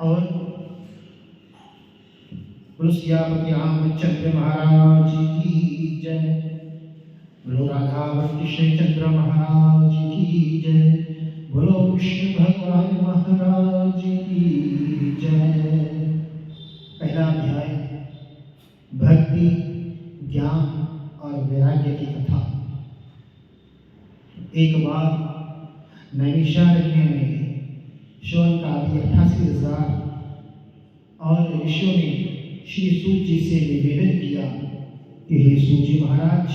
और तुलसियापति रामचंद्र महाराज की जय। बोलो राधा कृष्ण चंद्र महाराज की जय। बोलो विष्णु भगवान महाराज की जय। पहला अध्याय भक्ति, ज्ञान और वैराग्य की कथा। एक बार नैमिषारण्य में शौन का भी 88,000 और ऋषियों ने श्री सूत जी से निवेदन किया कि हे सूत जी महाराज,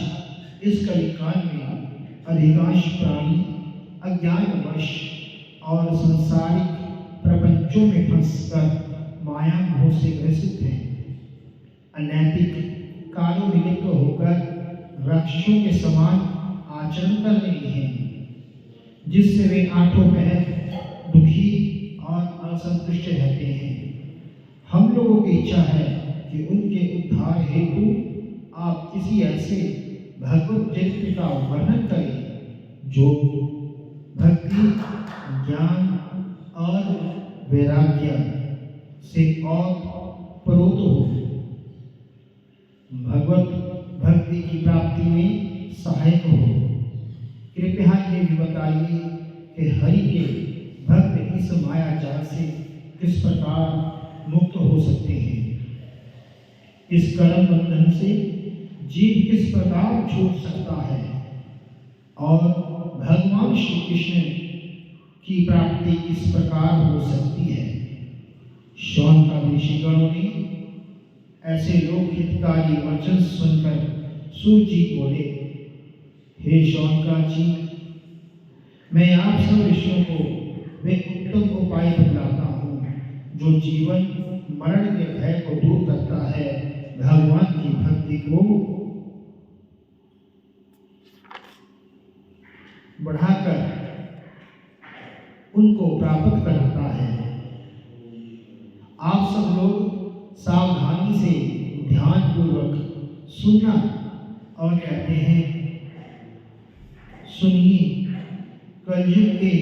इस कलिकाल में अधिकांश प्राणी अज्ञानवश और सांसारिक प्रपंचों में फंसकर माया मोह से ग्रसित हैं। अनैतिक कार्यों में लिप्त होकर राक्षसों के समान आचरण कर रहे हैं, जिससे वे आठों पहर दुखी और असंतुष्ट रहते हैं। हम लोगों की इच्छा है कि उनके उद्धार हेतु आप किसी ऐसे भगवत चरित्र का वर्णन करें जो भक्ति, ज्ञान और वैराग्य से ओतप्रोत हो, भगवत भक्ति की प्राप्ति में सहायक हो। कृपया ये भी बताइए कि हरि के भक्त इस माया जाल से किस प्रकार मुक्त हो सकते हैं। इस कर्म बंधन से जीव किस प्रकार छूट सकता है और भगवान श्री कृष्ण की प्राप्ति किस प्रकार हो सकती है। शौन का ऋषिगणों ने ऐसे लोक हितकारी वचन सुनकर सूत जी बोले, हे शौनका जी, मैं आप सब ऋषियों को वे उत्तम उपाय बतलाता हूँ जो जीवन मरण के भय को दूर करता है, भगवान की भक्ति को बढ़ाकर उनको प्राप्त कराता है। आप सब लोग सावधानी से ध्यान पूर्वक सुनना और कहते हैं, सुनिए। कलयुग के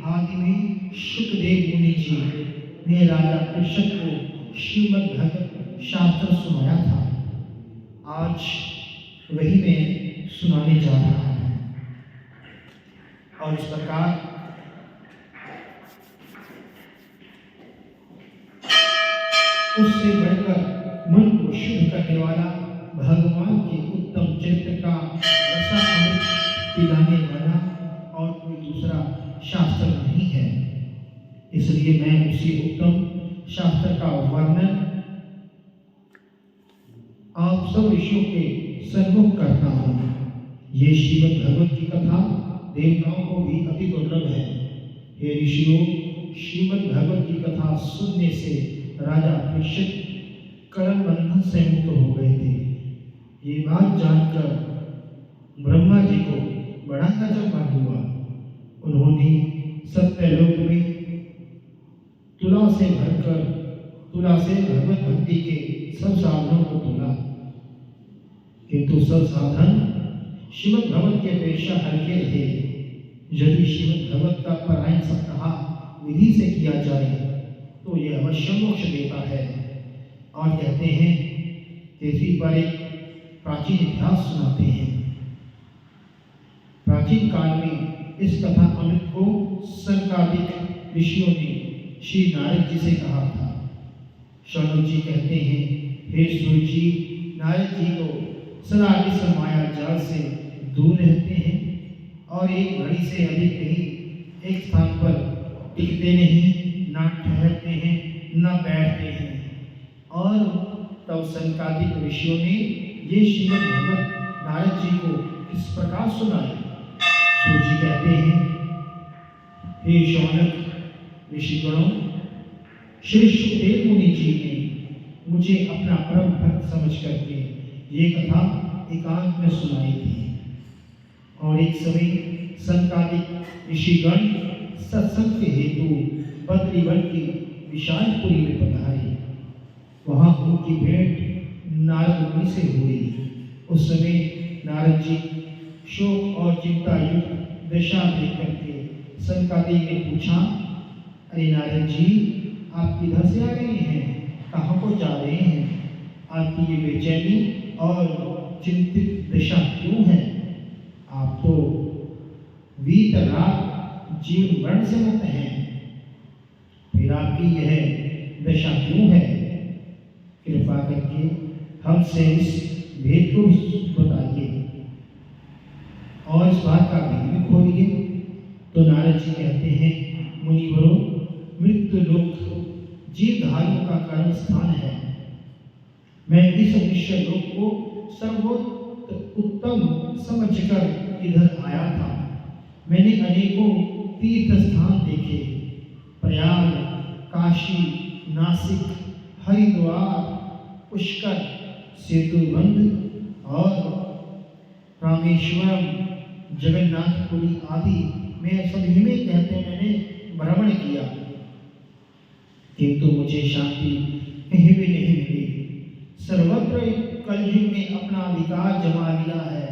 आदि में शुकदेव मुनि जी ने राजा परीक्षित को श्रीमद् भगवत शास्त्र सुनाया था। आज वही मैं सुनाने जा रहा हूँ। और इस प्रकार उससे बढ़कर मन को शुद्ध करने वाला भगवान के उत्तम चरित्र का रसा अमृत पिलाने वाला और कोई दूसरा शास्त्र नहीं है। इसलिए मैं उसी उत्तम शास्त्र का वर्णन आप सब ऋषियों के सन्मुख करता हूँ। ये श्रीमद् भगवत की कथा देवताओं को भी अति दुर्लभ है। हे ऋषियों, श्रीमद् भगवत की कथा सुनने से राजा परीक्षित कर्म बंधन से मुक्त हो गए थे। ये बात जानकर ब्रह्मा जी को बड़ा अचंभा हुआ। उन्होंने सत्यलोक में तुला से भगवत भक्ति के सब साधनों को तोला, किंतु सब साधन श्रीमद् भगवत की अपेक्षा हल्के रहे। यदि श्रीमद् भगवत का पारायण सप्ताह विधि से किया जाए तो यह अवश्य मोक्ष देता है। और कहते हैं कि इसी पर एक प्राचीन इतिहास सुनाते हैं। प्राचीन काल में इस कथा अमृत को सनकादिक ऋषियों ने श्री नारद जी से कहा था। शौनक जी कहते हैं, हे सूत जी, नारद जी तो सदा इस माया जाल से दूर रहते हैं और एक घड़ी से अधिक कहीं एक स्थान पर टिकते नहीं, ना ठहरते हैं, ना बैठते हैं। और तब सनकादिक ऋषियों ने ये श्रीमद् भगवत नारद जी को किस प्रकार सुनाई। सूत जी कहते हैं, हे शौनक ऋषिगणों, श्री सुखदेव मुनि जी ने मुझे अपना परम भक्त समझ करके ये कथा एकांत में सुनाई थी। और एक समय सनकादिक ऋषिगण सत्संग के हेतु बद्रीवन की विशालपुरी में पधारे। वहाँ उनकी भेंट नारद मुनि से हुई। उस समय नारद जी शोक और चिंता युक्त दशा देख करके सनकादिक ने पूछा, अरे नारद जी, आप किधर से आ रहे हैं, कहाँ को जा रहे हैं? आपकी ये बेचैनी और चिंतित दशा क्यों है? आप तो वीतराग जीवन मरण से मुक्त हैं, फिर आपकी यह दशा क्यों है? कृपा करके हमसे इस भेद को बताइए और इस बात का भेद भी खोलिए। तो नारद जी कहते हैं, मुनिवरों, मृत्यु लोक जीवधारियों का कर्म स्थान है। मैं इस निश्चय लोक को सर्वोत्तम समझकर इधर आया था। मैंने अनेकों तीर्थ स्थान देखे, प्रयाग, काशी, नासिक, हरिद्वार, पुष्कर, सेतुबंध और रामेश्वरम, जगन्नाथपुरी आदि मैं सभी में कहते मैंने भ्रमण किया, किंतु मुझे शांति कहीं भी नहीं मिली। सर्वत्र कलयुग ने अपना अधिकार जमा लिया है।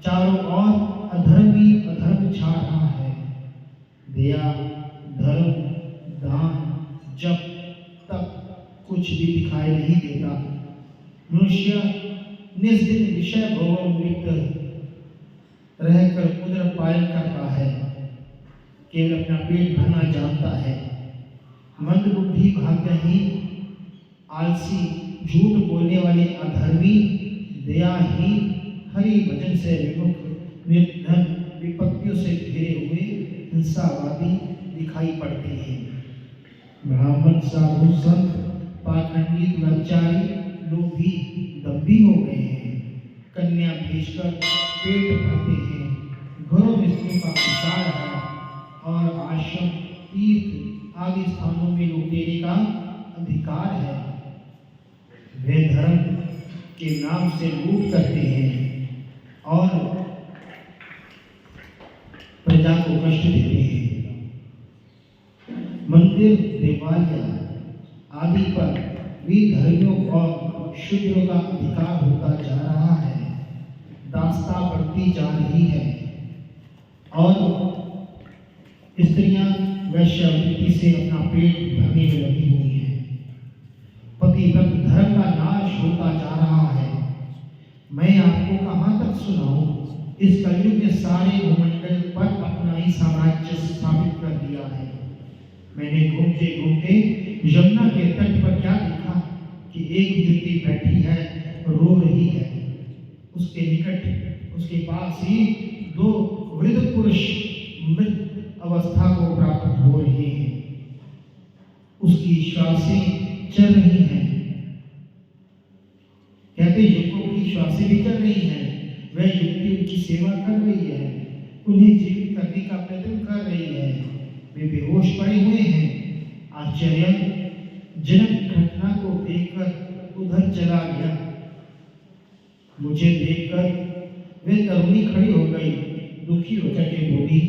चारों ओर अधर्म ही अधर्म छा रहा है। दया, धर्म, दान, जप, तप कुछ भी दिखाई नहीं देता। मनुष्य निस्दिन विषय भोगों में लिप्त रहकर उदर पालन करता है, केवल अपना पेट भरना जानता है। मंदबुद्धि, भाग्यहीन, आलसी, झूठ बोलने वाले अधर्मी, दयाहीन, हरि भजन से विमुख, निर्धन, विपत्तियों से घिरे हुए हिंसावादी दिखाई पड़ते हैं। ब्राह्मण, साधु, संत, पाखंडी, दुराचारी, लोभी, दंभी हो गए हैं। कन्या भेजकर पेट भरते हैं। घरों में स्त्रियों का विचार है और आश्रम, तीर्थ आदि स्थानों में लुटेरे का अधिकार है। वे धर्म के नाम से लूट करते हैं और प्रजा को कष्ट देते हैं। मंदिर, देवालय आदि पर विधर्मियों और शूद्रों का अधिकार होता जा रहा है। दास्ता बढ़ती जा रही है और स्त्रियां वैश्यावृत्ति से अपना पेट भरने में लगी हुई हैं। पतिव्रत धर्म का नाश होता जा रहा है। मैं आपको कहाँ तक सुनाऊं? इस कलयुग ने सारे भूमंडल पर अपना ही साम्राज्य स्थापित कर दिया है। मैंने घूमते घूमते यमुना के तट पर क्या देखा कि एक युवती बैठी है, रो रही है। उसके निकट, उसके पास ही दो वृद्ध पुरुष मृत अवस्था को प्राप्त हो रहे हैं। उसकी श्वासें चल रही हैं। कहते युवकों की श्वासें भी चल रही हैं। वह युवती उनकी सेवा कर रही है, उन्हें जीवित करने का प्रयत्न कर रही है। वे बेहोश पड़े हुए हैं। आश्चर्यजनक घटना को देखकर उधर चला गया। मुझे देखकर वे तरुणी खड़ी हो गई, दुखी होकर के बोली,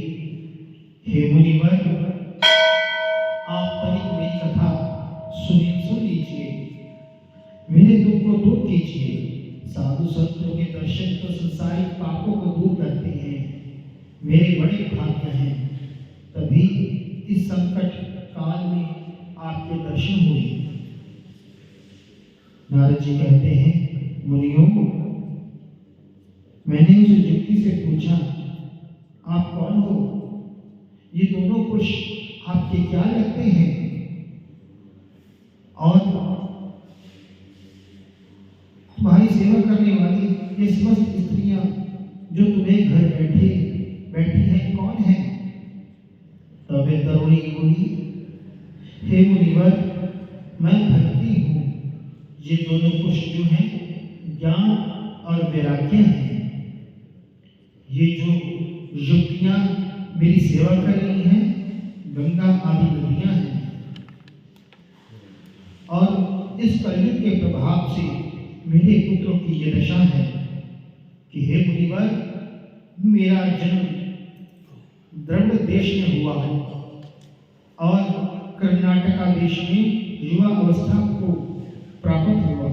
हे मुनिवर, आप तनिक मेरी कथा सुन लीजिए, मेरे दुख को दूर कीजिए। साधु संतों के दर्शन तो संसारिक पापों को दूर करते हैं। मेरे बड़े भाग्य हैं, तभी इस संकट काल में आपके दर्शन हुए। नारद जी कहते हैं, मुनियों, मैंने उस युवती से पूछा, आप कौन हो? ये दोनों पुरुष आपके क्या लगते हैं? और तुम्हारी सेवा करने वाली ये समस्त स्त्रियां जो तुम्हें घर बैठी हैं, कौन है? तब वे तरुणी बोली, हे मुनिवर, मैं भक्ति हूँ। ये दोनों पुरुष जो हैं, ज्ञान और वैराग्य हैं। ये जो युक्तियां मेरी सेवा कर रही हैं, गंगा आदि नदियां हैं। और इस कलयुग के प्रभाव से मेरे पुत्रों की ये दशा है कि हे मुनिवर, मेरा जन्म द्रविड़ देश में हुआ है और कर्नाटका देश में युवा अवस्था को प्राप्त हुआ।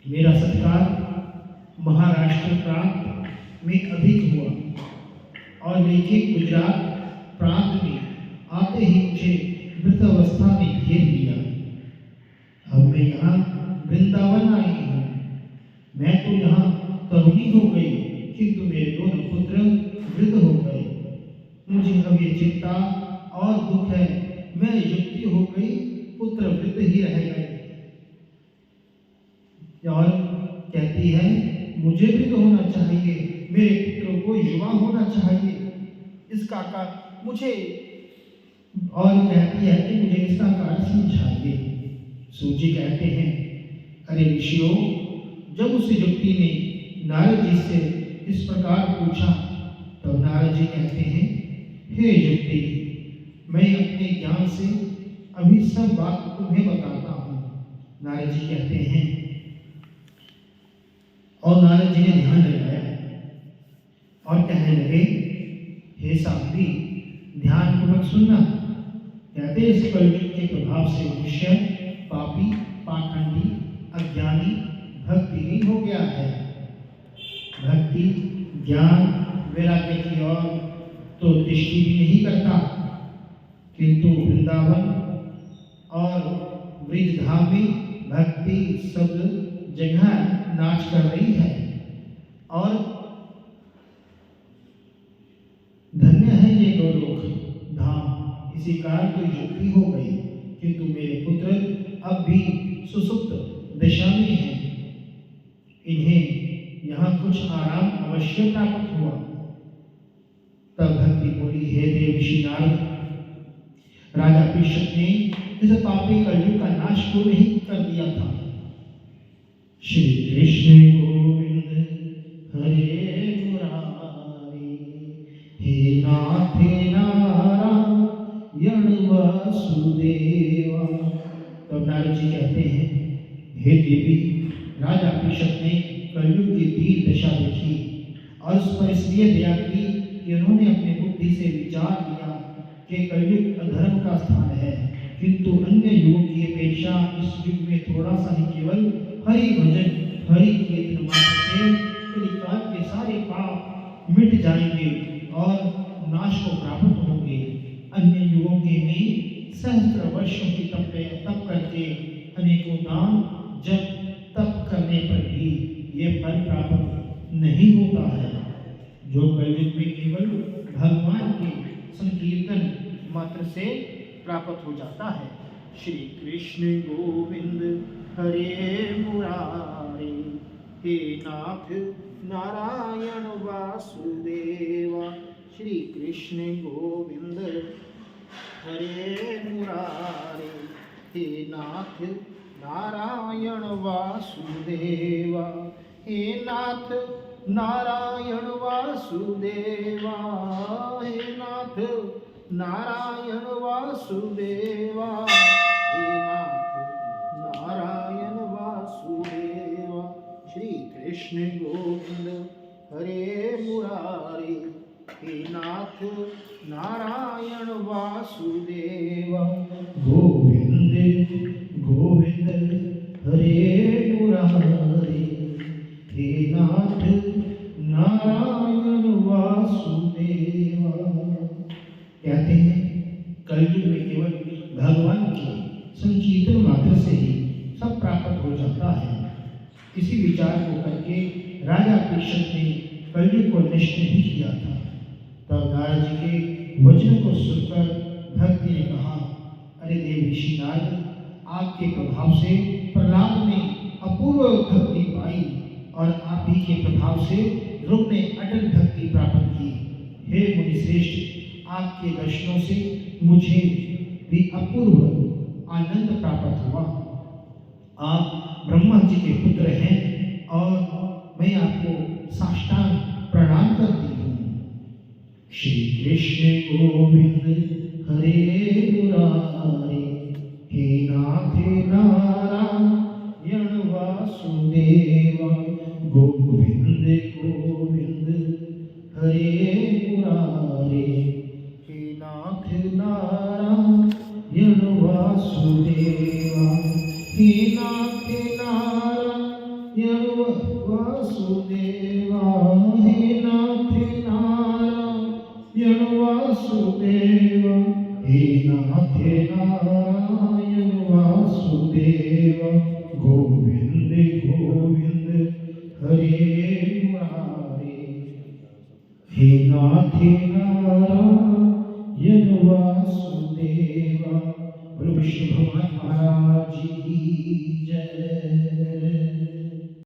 मेरा सत्कार महाराष्ट्र प्रांत में अधिक हुआ और लेकिन गुजरात प्रांत में आते ही मुझे मृत अवस्था में घेर लिया। यहाँ वृंदावन आई हूँ। मैं तो यहाँ तरुणी हो गई, किंतु मेरे दोनों पुत्र वृद्ध हो गए। मुझे अब ये चिंता और दुख है, मैं युवती हो गई, पुत्र वृद्ध ही रह गए। और कहती है मुझे वृद्ध होना चाहिए, मेरे पुत्रों को युवा होना चाहिए, इसका कारण मुझे, और कहती है कि मुझे इसका कारण समझाइए। सूत जी कहते हैं, अरे ऋषियों, जब उस युवती ने नारद जी से इस प्रकार पूछा तो नारद जी कहते हैं, हे युवती, मैं अपने ज्ञान से अभी सब बात तुम्हें बताता हूँ। नारद जी कहते हैं, और नारद जी ने ध्यान लगाया और कहने लगे, हे साध्वी, ध्यान पूर्वक सुनना। कहते इस कलयुग के प्रभाव से मनुष्य पापी, पाखंडी, अज्ञानी, भक्तिहीन हो गया है। भक्ति, ज्ञान, वैराग्य की ओर तो दृष्टि भी नहीं करता, किंतु वृंदावन और ब्रजधाम में भक्ति सब जगह नाच कर रही है। और धन्य है ये गोलोक धाम, इसी कारण तो युक्ति हो गई, किंतु मेरे पुत्र अब भी सुसुप्त दशा में हैं, इन्हें यहाँ कुछ आराम अवश्य प्राप्त हुआ। तब भक्ति बोली, हे देवर्षि नारद, राजा परीक्षित ने इस पापी कलयुग का नाश क्यों नहीं कर दिया था। श्री कृष्ण गोविंद हरे मुरारी, हे नाथ नारायण वासुदेवा। तब नारद जी कहते हैं, हे देवी, राजा परीक्षित ने कलयुग की दीन दशा देखी और उस पर इसलिए दया की कि उन्होंने अपने बुद्धि से विचार किया कि कलयुग अधर्म का स्थान है, किंतु अन्य युगों की अपेक्षा इस युग में थोड़ा सा ही केवल हरि भजन, हरि कीर्तन मात्र से कलिकाल के सारे पाप मिट जाएंगे और नाश को प्राप्त होंगे। अन्य युगों के में सहस्त्र वर्षों की तप करके अनेकों दान जब तप करने पर भी ये फल प्राप्त नहीं होता है, जो कलयुग में केवल भगवान के संकीर्तन मात्र से प्राप्त हो जाता है। श्री कृष्ण गोविंद हरे मुरारी, हे नाथ नारायण वासुदेवा। श्री कृष्ण गोविंद हरे मुरारी, हे नाथ नारायण वासुदेवा, हे नाथ नारायण वासुदेवा, हे नाथ नारायण वासुदेवा, हे नाथ नारायण वासुदेवा। श्री कृष्ण गोविंद हरे मुरारी, हे नाथ नारायण वासुदेवा। गोविंद गोविंद हरे मुरारी, हे नाथ नारायण वासुदेवा। कहते हैं कलयुग में केवल भगवान के संकीर्तन मात्र से ही सब प्राप्त हो जाता है। इसी विचार को करके राजा परीक्षित ने कलयुग को नष्ट नहीं किया था। तब नारद जी के वचन को सुनकर भक्ति ने कहा, अरे देवर्षि नारद, आपके प्रभाव से प्रहलाद ने अपूर्व भक्ति पाई और आप ही के प्रभाव से ध्रुव ने अटल भक्ति प्राप्त की। हे मुनि श्रेष्ठ, आपके दर्शनों से मुझे भी अपूर्व आनंद प्राप्त हुआ। आप ब्रह्मा जी के पुत्र हैं और मैं आपको साष्टांग प्रणाम करती हूँ। श्री कृष्ण गोविंद हरे मुरारी, हे नाथ नारायण वासुदेवा। गोविंद गोविंद हरे मुरारी, हे नाथ नारायण वासुदेवा, हे नाथ नारायण वासुदेवा, हे नाथ नारायण वासुदेवा, हे नाथ नारायण वासुदेवा। गोविंद गोविंद हरे मुरारे। हे नाथ नारायण वासुदेवा। बोलो विष्णु भगवान महाराज की जय।